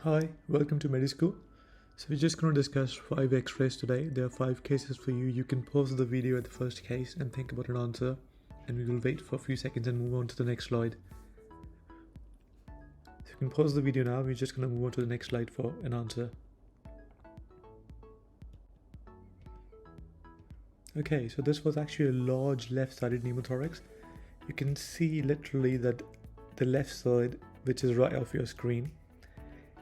Hi, welcome to Medischool. So we're just going to discuss 5 x-rays today. There are 5 cases for you. You can pause the video at the first case and think about an answer, and we will wait for a few seconds and move on to the next slide. So you can pause the video now. We're just going to move on to the next slide for an answer. Okay, so this was actually a large left-sided pneumothorax. You can see literally that the left side, which is right off your screen,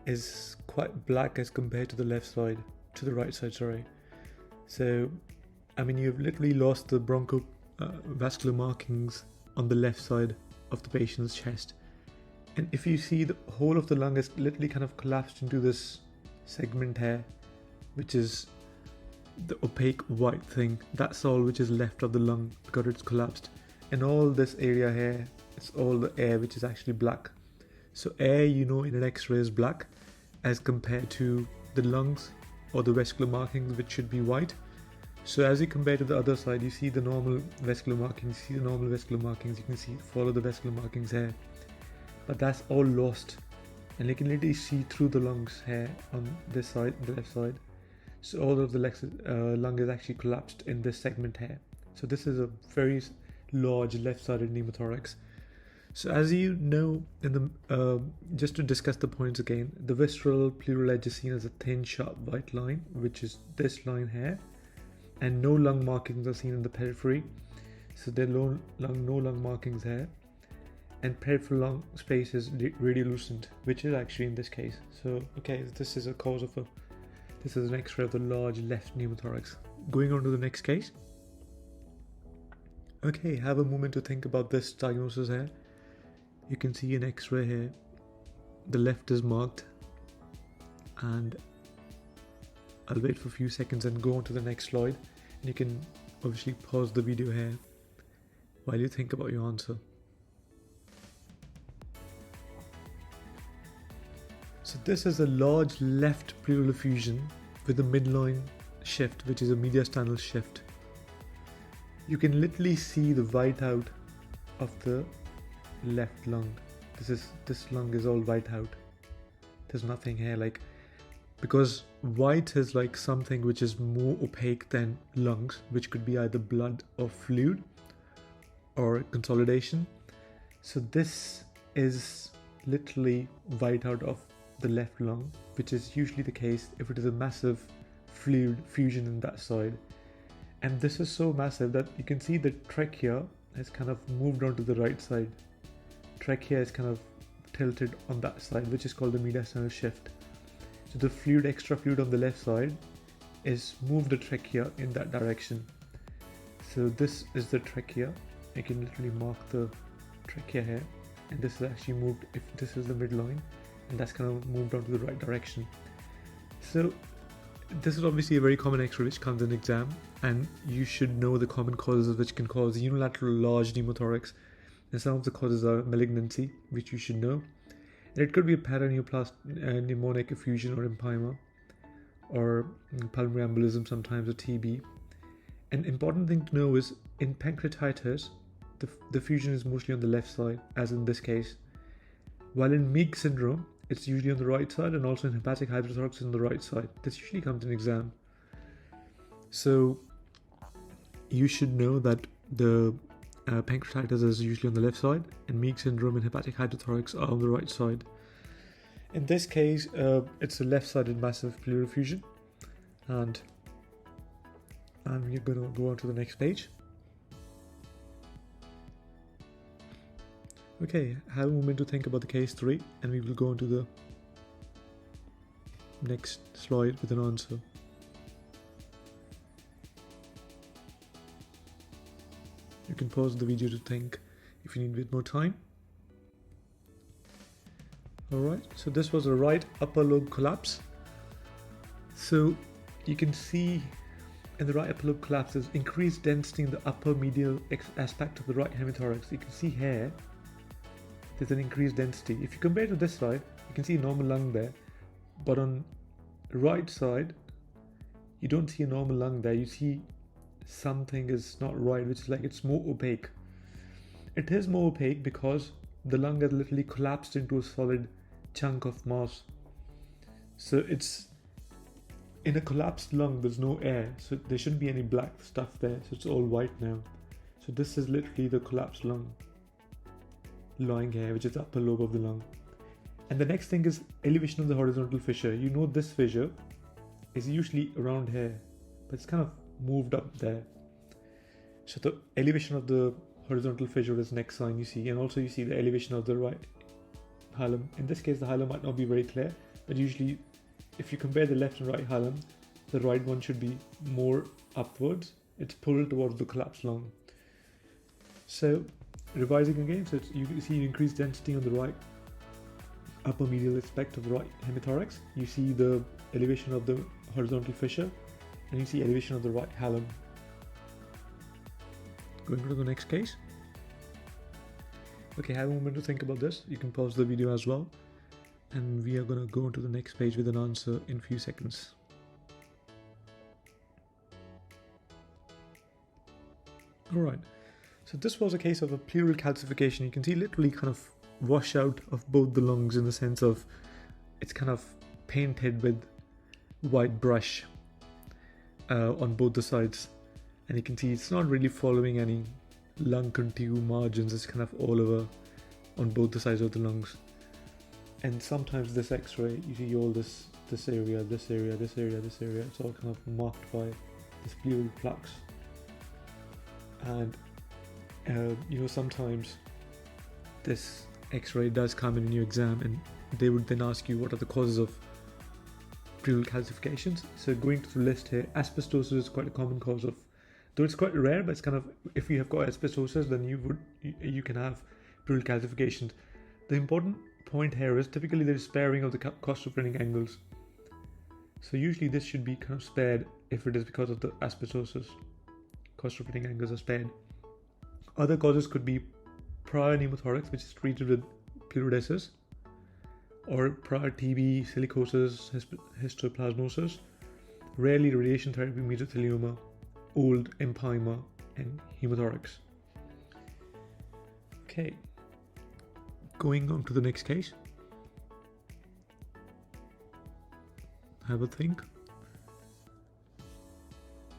is quite black as compared to the right side, sorry. So, I mean, you've literally lost the broncho-vascular markings on the left side of the patient's chest. And if you see, the whole of the lung is literally kind of collapsed into this segment here, which is the opaque white thing. That's all which is left of the lung because it's collapsed. And all this area here, it's all the air which is actually black. So air, you know, in an x-ray is black as compared to the lungs or the vascular markings, which should be white. So as you compare to the other side, you see the normal vascular markings, you can see follow the vascular markings here. But that's all lost. And you can literally see through the lungs here on this side, the left side. So all of the lung is actually collapsed in this segment here. So this is a very large left-sided pneumothorax. So as you know, just to discuss the points again, the visceral pleural edge is seen as a thin, sharp white line, which is this line here, and no lung markings are seen in the periphery. So there are no lung markings here, and peripheral lung space is radiolucent, which is actually in this case. So okay, this is an X-ray of the large left pneumothorax. Going on to the next case. Okay, have a moment to think about this diagnosis here. You can see an X-ray here. The left is marked, and I'll wait for a few seconds and go on to the next slide. And you can obviously pause the video here while you think about your answer. So this is a large left pleural effusion with a midline shift, which is a mediastinal shift. You can literally see the white out of the left lung. This lung is all white out. There's nothing here, because white is like something which is more opaque than lungs, which could be either blood or fluid or consolidation. So this is literally white out of the left lung, which is usually the case if it is a massive fluid fusion in that side. And this is so massive that you can see the trachea has kind of moved onto the right side. Trachea is kind of tilted on that side, which is called the mediastinal shift. So the extra fluid on the left side is moved the trachea in that direction. So this is the trachea. You can literally mark the trachea here, and this is actually moved, if this is the midline, and that's kind of moved onto the right direction. So this is obviously a very common X-ray which comes in exam, and you should know the common causes which can cause unilateral large pneumothorax. And some of the causes are malignancy, which you should know. And it could be a pneumonic effusion or empyema, or pulmonary embolism, sometimes a TB. An important thing to know is in pancreatitis, the fusion is mostly on the left side, as in this case. While in Meek syndrome, it's usually on the right side, and also in hepatic hyperthorax on the right side. This usually comes in exam. So you should know that the pancreatitis is usually on the left side, and Meek syndrome and hepatic hyperthorax are on the right side. In this case, it's a left-sided massive pleural effusion, and you're going to go on to the next page. Okay, have a moment to think about the case 3, and we will go on to the next slide with an answer. You can pause the video to think if you need a bit more time. Alright, so this was a right upper lobe collapse. So you can see in the right upper lobe collapse there's increased density in the upper medial aspect of the right hemithorax. You can see here there's an increased density. If you compare to this side, you can see a normal lung there, but on the right side you don't see a normal lung there. You see something is not right, which is like it's more opaque. It is more opaque because the lung has literally collapsed into a solid chunk of mass. So it's in a collapsed lung, there's no air, so there shouldn't be any black stuff there, so it's all white now. So this is literally the collapsed lung lying here, which is the upper lobe of the lung. And the next thing is elevation of the horizontal fissure. You know this fissure is usually around here, but it's kind of moved up there. So the elevation of the horizontal fissure is next sign you see, and also you see the elevation of the right hilum. In this case, the hilum might not be very clear, but usually if you compare the left and right hilum, the right one should be more upwards. It's pulled towards the collapsed lung. So revising again, so you see increased density on the right upper medial aspect of the right hemithorax. You see the elevation of the horizontal fissure, and you see elevation of the right hilum. Going to the next case. Okay, have a moment to think about this. You can pause the video as well, and we are going to go to the next page with an answer in a few seconds. Alright, so this was a case of a pleural calcification. You can see literally kind of wash out of both the lungs, in the sense of it's kind of painted with white brush on both the sides, and you can see it's not really following any lung contour margins. It's kind of all over on both the sides of the lungs. And sometimes this x-ray, you see all this area, this area, this area, this area, it's all kind of marked by this pleural flux. And you know, sometimes this x-ray does come in your exam, and they would then ask you what are the causes of pleural calcifications. So going to the list here, asbestosis is quite a common cause of, though it's quite rare, but it's kind of, if you have got asbestosis, then you can have pleural calcifications. The important point here is typically there is sparing of the costophrenik angles. So usually this should be kind of spared if it is because of the asbestosis. Costophrenik angles are spared. Other causes could be prior pneumothorax, which is treated with pleurodesis, or prior TB, silicosis, histoplasmosis, rarely radiation therapy, mesothelioma, old empyema, and hemothorax. Okay, going on to the next case. Have a think.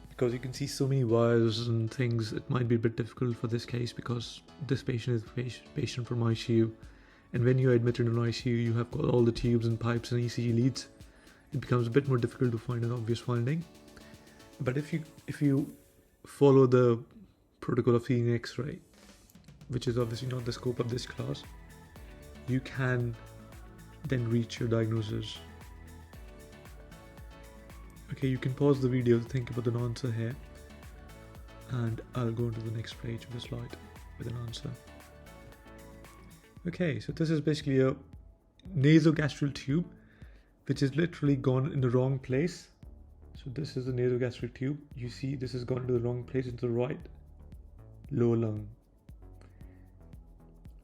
Because you can see so many wires and things, it might be a bit difficult for this case, because this patient is a patient from ICU, and when you're admitted in ICU, you have got all the tubes and pipes and ECG leads. It becomes a bit more difficult to find an obvious finding. But if you follow the protocol of seeing X-ray, which is obviously not the scope of this class, you can then reach your diagnosis. Okay, you can pause the video to think about an answer here, and I'll go into the next page of the slide with an answer. Okay, so this is basically a nasogastrial tube which is literally gone in the wrong place. So this is the nasogastric tube. You see this has gone to the wrong place, into the right lower lung.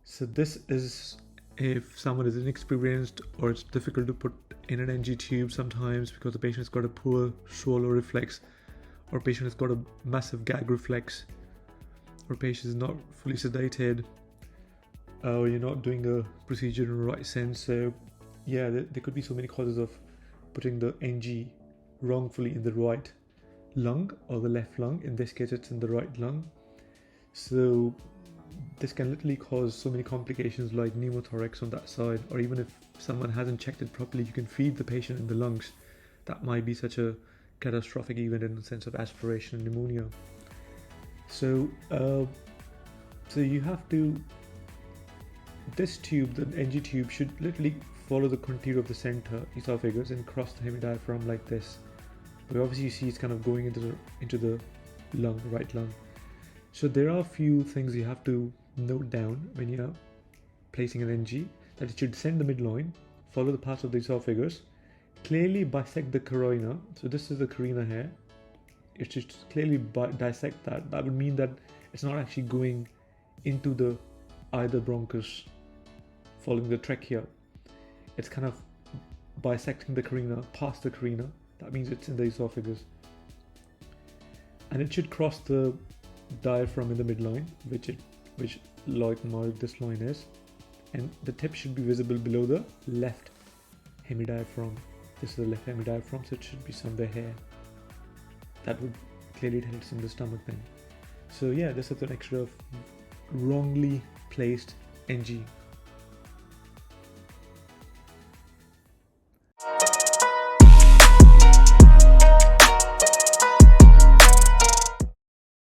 So this is if someone is inexperienced, or it's difficult to put in an NG tube sometimes because the patient has got a poor swallow reflex, or patient has got a massive gag reflex, or patient is not fully sedated, or you're not doing a procedure in the right sense. So yeah, there could be so many causes of putting the NG wrongfully in the right lung or the left lung. In this case, it's in the right lung. So this can literally cause so many complications like pneumothorax on that side, or even if someone hasn't checked it properly, you can feed the patient in the lungs. That might be such a catastrophic event in the sense of aspiration and pneumonia. So you have to, this tube, the NG tube, should literally follow the contour of the center esophagus and cross the hemidiaphragm like this. But obviously you see it's kind of going into the lung, right lung. So there are a few things you have to note down when you're placing an NG, that it should descend the midloin, follow the path of the esophagus, clearly bisect the carina. So this is the carina here. It should clearly dissect that. That would mean that it's not actually going into the either bronchus following the trachea. It's kind of bisecting the carina, past the carina. That means it's in the esophagus. And it should cross the diaphragm in the midline, which like this line is, and the tip should be visible below the left hemidiaphragm. This is the left hemidiaphragm, so it should be somewhere here. That would clearly tell it's in the stomach then. So yeah, this is an extra of wrongly placed NG